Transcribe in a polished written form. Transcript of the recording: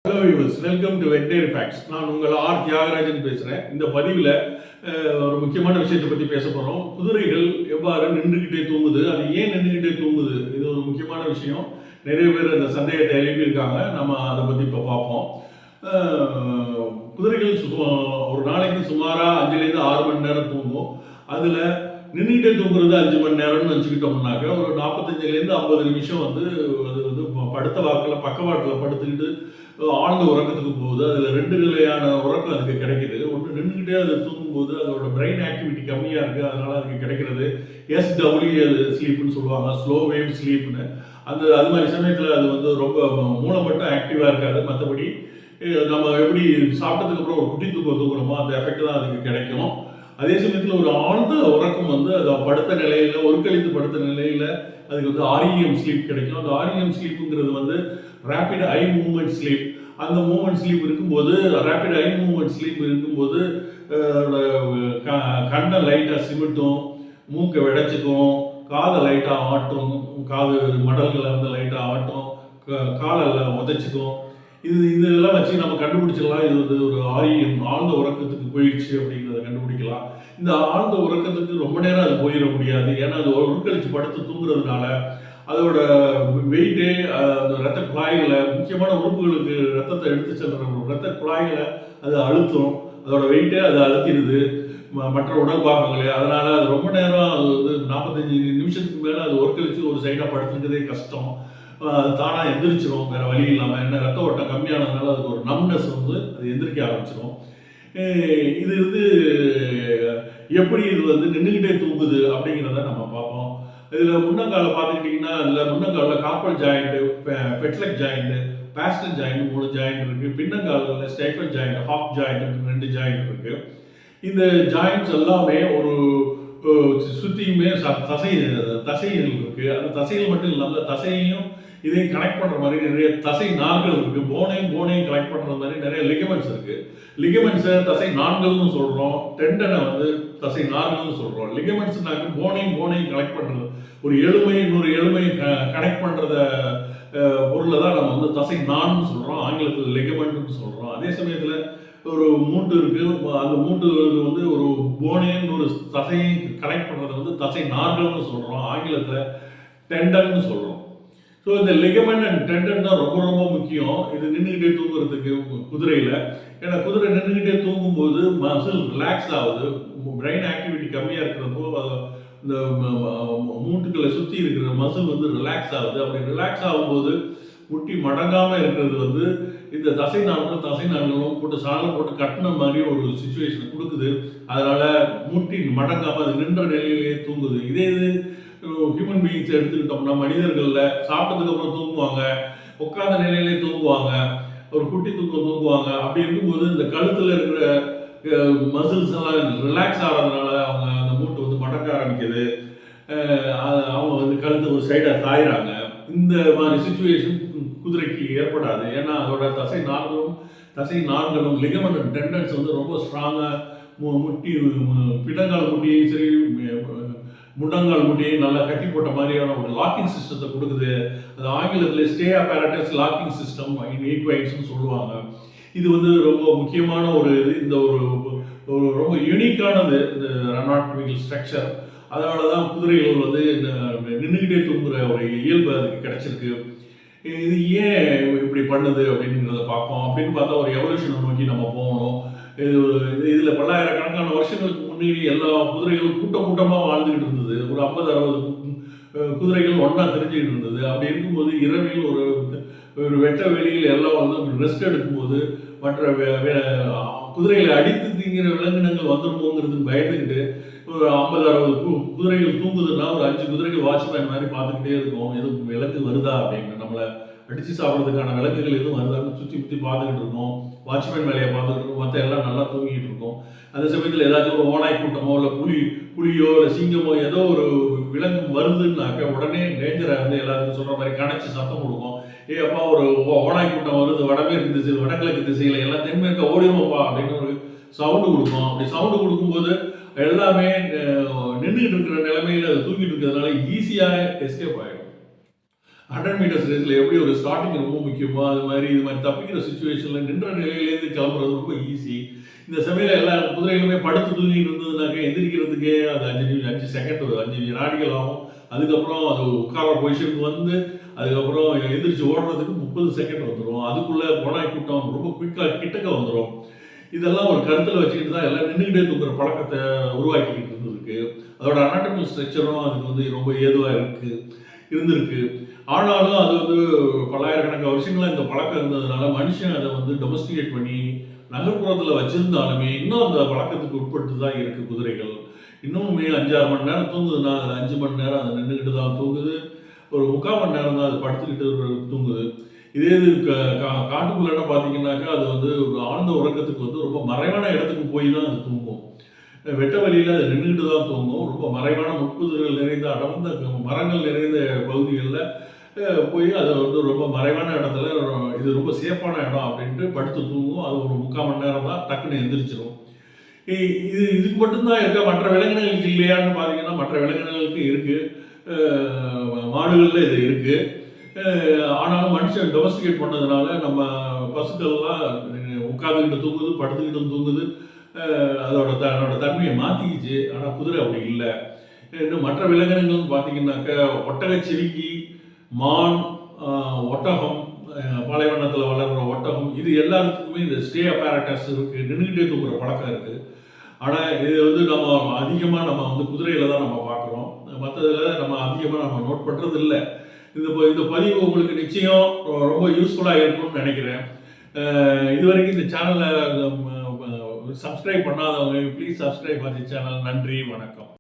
Hello viewers, welcome to veterinary facts. நான் உங்கள் R Thiagarajan பேசுகிறேன். இந்த பதிவில் ஒரு முக்கியமான விஷயத்தை பற்றி பேச போகிறோம். குதிரைகள் எவ்வாறு நின்றுக்கிட்டே தூங்குது, அது ஏன் நின்றுக்கிட்டே தூங்குது, இது ஒரு முக்கியமான விஷயம். நிறைய பேர் அந்த சந்தேகத்தை எழுப்பியிருக்காங்க. நம்ம அதை பற்றி இப்போ பார்ப்போம். குதிரைகள் ஒரு நாளைக்கு சுமாராக 5லேருந்து 6 மணி நேரம் தூங்கும். அதில் நின்றுக்கிட்டே தூங்குறது 5 மணி நேரம்னு வச்சுக்கிட்டோம்னாக்க ஒரு 45லேருந்து 50 நிமிஷம் அது வந்து படுத்த வாக்கில் பக்கவாட்டில் படுத்துக்கிட்டு ஆழ்ந்த உறக்கத்துக்கு போகுது. அதில் 2 நிலையான உறக்கம் அதுக்கு கிடைக்குது. ஒன்று, நின்றுக்கிட்டே அது தூங்கும்போது அதோட பிரெயின் ஆக்டிவிட்டி கம்மியாக இருக்குது, அதனால் அதுக்கு கிடைக்கிறது SW ஸ்லீப்னு சொல்லுவாங்க, ஸ்லோ வேவ் ஸ்லீப்னு. அது மாதிரி சமயத்தில் அது வந்து ரொம்ப மூளை மட்டும் ஆக்டிவாக இருக்காது. மற்றபடி நம்ம எப்படி சாப்பிட்டதுக்கு அப்புறம் ஒரு குட்டி தூக்கம் தூங்குறோமோ அந்த எஃபெக்ட் தான் அதுக்கு கிடைக்கும். அதே சமயத்தில் ஒரு ஆழ்ந்த உறக்கம் வந்து அது படுத்த நிலையில், ஒருக்கழித்து படுத்த நிலையில் அதுக்கு வந்து REM ஸ்லீப் கிடைக்கும். அந்த REM ஸ்லீப்புங்கிறது வந்து ரேபிட் ஐ மூவ்மெண்ட் ஸ்லீப். அந்த மூவ்மெண்ட் ஸ்லீப் இருக்கும்போது, ரேபிட் ஐ மூவ்மெண்ட் ஸ்லீப் இருக்கும்போது கண்ணை லைட்டாக சிமிட்டும், மூக்கை விடைச்சிக்கும், காதை லைட்டாக ஆட்டும், காது மடல்களை வந்து லைட்டாக ஆட்டும், காலை உதைச்சிக்கும். இதெல்லாம் வச்சு நம்ம கண்டுபிடிச்சிடலாம் இது வந்து ஒரு REM ஆழ்ந்த உறக்கத்துக்கு போயிடுச்சு அப்படிங்கிறத கண்டுபிடிக்கலாம். இந்த ஆழ்ந்த உறக்கத்துக்கு ரொம்ப நேரம் அது போயிட முடியாது. ஏன்னா அது உட்கழிச்சு படுத்து தூங்குறதுனால அதோட வெயிட்டே அந்த ரத்த குழாய்களை, முக்கியமான உறுப்புகளுக்கு ரத்தத்தை எடுத்து செல்ற ரத்த குழாய்களை அது அழுத்தும். அதோட வெயிட்டே அது அழுத்திடுது மற்ற உடல் பாகங்களே. அதனால அது ரொம்ப நேரம் அது வந்து 45 நிமிஷத்துக்கு மேலே அது ஒர்க்கழிச்சு ஒரு சைடாக படுத்துக்கிறதே கஷ்டம். அது தானாக எந்திரிச்சிடும் வேற வழி இல்லாமல். ஏன்னா ரத்த ஓட்டம் கம்மியானதுனால அதுக்கு ஒரு நம்னஸ் வந்து அது எந்திரிக்க ஆரம்பிச்சிடும். இது வந்து எப்படி இது வந்து நின்றுக்கிட்டே தூங்குது அப்படிங்கிறத நம்ம பார்ப்போம். இதில் முன்னங்கால பார்த்துக்கிட்டிங்கன்னா அதில் முன்னங்காலில் carpal joint, fetlock joint, pastern joint 3 joint இருக்குது. பின்னங்காலில் stifle joint, hock joint 2 joint இருக்குது. இந்த ஜாயிண்ட்ஸ் எல்லாமே ஒரு சுற்றியுமே தசைகள் இருக்குது. அந்த தசைகள் மட்டும் இல்லாமல் தசையையும் இதையும் கனெக்ட் பண்ணுற மாதிரி நிறைய தசை நார்கள் இருக்குது. போனையும் கனெக்ட் பண்ணுற மாதிரி நிறைய லிகமெண்ட்ஸ் இருக்குது. லிகமெண்ட்ஸை தசை நார்கள்னு சொல்கிறோம், டெண்டனை வந்து தசை நார்கள்னு சொல்கிறோம். லிகமெண்ட்ஸ்னாக்க போனையும் கனெக்ட் பண்ணுறது, ஒரு எலும்பையும் இன்னொரு எலும்பையும் கனெக்ட் பண்ணுறத பொருளை தான் நம்ம வந்து தசை நான்னு சொல்கிறோம், ஆங்கிலத்தில் லிகமெண்ட்னு சொல்கிறோம். அதே சமயத்தில் ஒரு மூட்டு இருக்குது. அந்த மூட்டு வந்து ஒரு போனையும் ஒரு தசையும் கனெக்ட் பண்ணுறத வந்து தசை நார்கள்னு சொல்கிறோம், ஆங்கிலத்தில் டெண்டன்னு சொல்கிறோம். ஸோ இந்த லிகமெண்ட் அண்ட் டெண்டன் தான் ரொம்ப ரொம்ப முக்கியம் இது நின்றுக்கிட்டே தூங்குறதுக்கு குதிரையில். ஏன்னா குதிரை நின்றுக்கிட்டே தூங்கும்போது மசில் ரிலாக்ஸ் ஆகுது, பிரெயின் ஆக்டிவிட்டி கம்மியாக இருக்கிறப்போ இந்த மூட்டுக்களை சுற்றி இருக்கிற மசில் வந்து ரிலாக்ஸ் ஆகுது. அப்படி ரிலாக்ஸ் ஆகும்போது முட்டி மடங்காமல் இருக்கிறது வந்து இந்த தசை நார்களும் போட்டு சாலை போட்டு கட்டின மாதிரி ஒரு சுச்சுவேஷனை கொடுக்குது. அதனால முட்டி மடங்காமல் அது நின்ற நிலையிலேயே தூங்குது. இதே இது ஹியூமன் பீயிங்ஸ் எடுத்துக்கிட்டோம்னா மனிதர்களில் சாப்பிட்டதுக்கு அப்புறம் தூங்குவாங்க, உட்காந்த நிலையிலே தூங்குவாங்க, ஒரு குட்டி தூக்கம் தூங்குவாங்க. அப்படி இருக்கும்போது இந்த கழுத்தில் இருக்கிற மசில்ஸ் எல்லாம் ரிலாக்ஸ் ஆகிறதுனால அவங்க அந்த மூட்டு வந்து மடக்க ஆரம்பிக்குது. அவங்க வந்து கழுத்து ஒரு சைடாக சாயிறாங்க. இந்த மாதிரி சுச்சுவேஷன் குதிரைக்கு ஏற்படாது. ஏன்னா அதோட தசை நார்களும் லிகமெண்ட் அண்ட் டெண்டன்ஸ் வந்து ரொம்ப ஸ்ட்ராங்காக முட்டி, பின்னங்கால் முட்டியையும் சரி முன்னங்கால் முட்டியையும் நல்லா கட்டி போட்ட மாதிரியான ஒரு லாக்கிங் சிஸ்டத்தை கொடுக்குது. அது ஆங்கிலத்தில் ஸ்டே அப்பேரட்டஸ் லாக்கிங் சிஸ்டம் இன் ஈக்வைன்ஸ்னு சொல்லுவாங்க. இது வந்து ரொம்ப முக்கியமான ஒரு இது. இந்த ஒரு ரொம்ப யூனிக்கானது இந்த அனாட்டமிக்கல் ஸ்ட்ரக்சர். அதனால தான் குதிரைகள் வந்து நின்றுக்கிட்டே தூங்குற ஒரு இயல்பு அதுக்கு கிடைச்சிருக்கு. இது ஏன் இப்படி பண்ணுது அப்படிங்கிறத பார்ப்போம். அப்படின்னு பார்த்தா ஒரு எவல்யூஷனை நோக்கி நம்ம போகணும். இதில் பல்லாயிரக்கணக்கான வருஷங்களுக்கு முன்னாடி எல்லா குதிரைகளும் கூட்டமாக வாழ்ந்துக்கிட்டு இருந்தது. ஒரு 50-60 குதிரைகள் ஒன்றா தெரிஞ்சுக்கிட்டு இருந்தது. அப்படி இருக்கும்போது இரவில் ஒரு வெட்ட வெளியில் எல்லாம் வந்து ரெஸ்ட் எடுக்கும்போது மற்ற குதிரைகளை அடித்து திங்கிற விலங்கினங்கள் வந்துடுமோங்கிறதுன்னு பயந்துக்கிட்டு ஒரு 50-60 குதிரைகள் தூங்குதுன்னா ஒரு 5 குதிரைகள் வாட்ச்மேன் மாதிரி பார்த்துக்கிட்டே இருக்கும். எதுவும் விலங்கு வருதா அப்படின்னு, நம்மளை அடித்து சாப்பிட்றதுக்கான விலங்குகள் எதுவும் வருதான்னு சுற்றி பார்த்துக்கிட்டு இருக்கோம். வாட்ச்மேன் வேலையை பார்த்துக்கிட்டு இருக்கோம். மற்ற எல்லாம் நல்லா தூங்கிட்டு இருக்கோம். அந்த சமயத்தில் ஏதாச்சும் ஒரு ஓனாய் கூட்டமோ இல்லை புலியோ இல்லை சிங்கமோ ஏதோ ஒரு விலங்கு வருதுன்னாக்க உடனே டேஞ்சராக இருந்து எல்லாத்துக்கும் சொல்கிற மாதிரி கணைச்சி சத்தம் கொடுக்கும். அப்பா ஒரு ஓனாய் கூட்டம் வருது வடமேற்கு திசையில், வடகிழக்கு திசையில், எல்லாம் தென்மேற்க ஓடிடுவோம்ப்பா அப்படின்னு ஒரு சவுண்டு கொடுக்கும். அப்படி சவுண்டு கொடுக்கும்போது எல்லாமே நின்றுக்கிட்டு இருக்கிற நிலைமையில் அது தூங்கிட்டு இருக்கிறதுனால ஈஸியாக எஸ்கேப் ஆகிடும். 100 மீட்டர்ஸ் ரேஸில் எப்படி ஒரு ஸ்டார்டிங் ரொம்ப முக்கியமோ அது மாதிரி இது மாதிரி தப்பிக்கிற சுச்சுவேஷனில் நின்ற நிலையிலேருந்து கிளம்புறது ரொம்ப ஈஸி. இந்த சமயம் எல்லா குதிரைகளுமே படுத்து தூங்கிட்டு இருந்ததுனாக்க எந்திரிக்கிறதுக்கே அது 5 செகண்ட் 5 வினாடிகள் ஆகும். அதுக்கப்புறம் அது உட்கார பொசிஷனுக்கு வந்து அதுக்கப்புறம் எந்திரிச்சு ஓடுறதுக்கு 30 செகண்ட் வந்துடும். அதுக்குள்ளே கோனாய் கூட்டம் ரொம்ப குயிக்காக கிட்டக்க வந்துடும். இதெல்லாம் ஒரு கருத்தில் வச்சுக்கிட்டு தான் எல்லாம் நின்றுக்கிட்டே தூங்குற பழக்கத்தை உருவாக்கிக்கிட்டு இருந்திருக்கு. அதோட அனாட்டமிக் ஸ்ட்ரக்சரும் அதுக்கு வந்து ரொம்ப ஏதுவாக இருந்திருக்கு. ஆனாலும் அது வந்து பல்லாயிரக்கணக்கான வருஷங்களாக இந்த பழக்கம் இருந்ததுனால மனுஷன் அதை வந்து டொமஸ்டிகேட் பண்ணி நகர்ப்புறத்தில் வச்சிருந்தாலுமே இன்னும் அந்த பழக்கத்துக்கு உட்பட்டு தான் இருக்குது குதிரைகள். இன்னுமே 5-6 மணி நேரம் தூங்குதுன்னா அதில் 5 மணி நேரம் அது நின்றுக்கிட்டு தான் தூங்குது. ஒரு 3/4 மணி நேரம் தான் அது படுத்துக்கிட்டு தூங்குது. இதே இது காட்டுக்குள்ளே பார்த்தீங்கன்னாக்கா அது வந்து ஒரு ஆழ்ந்த உறக்கத்துக்கு வந்து ரொம்ப மறைவான இடத்துக்கு போய் தான் அது தூங்கும். வெட்ட வழியில் அது நின்றுக்கிட்டு தான் தூங்கும். ரொம்ப மறைவான முட்புதர்கள் நிறைந்த அடர்ந்த மரங்கள் நிறைந்த பகுதிகளில் போய் அதை வந்து ரொம்ப மறைவான இடத்துல இது ரொம்ப சேஃபான இடம் அப்படின்ட்டு படுத்து தூங்கும். அது ஒரு 3/4 மணி நேரம் தான் டக்குன்னு எந்திரிச்சிடும். இதுக்கு மட்டும்தான் இருக்கா, மற்ற விலங்கினங்களுக்கு இல்லையான்னு பார்த்தீங்கன்னா மற்ற விலங்கினங்களுக்கு இருக்குது. மாடுகளில் இது இருக்குது. ஆனாலும் மனுஷன் டொமஸ்டிகேட் பண்ணதுனால நம்ம பசுக்கள்லாம் உட்காந்துக்கிட்டு தூங்குது, படுத்துக்கிட்டு தூங்குது. அதோட தன்மையை மாற்றிக்கிச்சு. ஆனால் குதிரை அப்படி இல்லை. இன்னும் மற்ற விலங்கினங்கள்னு பார்த்தீங்கன்னாக்கா ஒட்டகச்சிவிங்கி, மான், ஒட்டகம், பாலைவனத்தில் வளர்கிற ஒட்டகம், இது எல்லாத்துக்குமே இந்த ஸ்டே அப்பாரட்டஸ் இருக்குது, நின்றுக்கிட்டே தூங்குற பழக்கம் இருக்குது. ஆனால் இது வந்து நம்ம அதிகமாக நம்ம வந்து குதிரையில் தான் நம்ம பார்க்குறோம். மற்றதில் நம்ம அதிகமாக நம்ம நோட் பண்ணுறது இல்லை. இந்த பதிவு உங்களுக்கு நிச்சயம் ரொம்ப யூஸ்ஃபுல்லாக இருக்கும்னு நினைக்கிறேன். இது வரைக்கும் இந்த சேனலை சப்ஸ்கிரைப் பண்ணாதவங்க ப்ளீஸ் சப்ஸ்கிரைப் பண்ணி சேனல். நன்றி, வணக்கம்.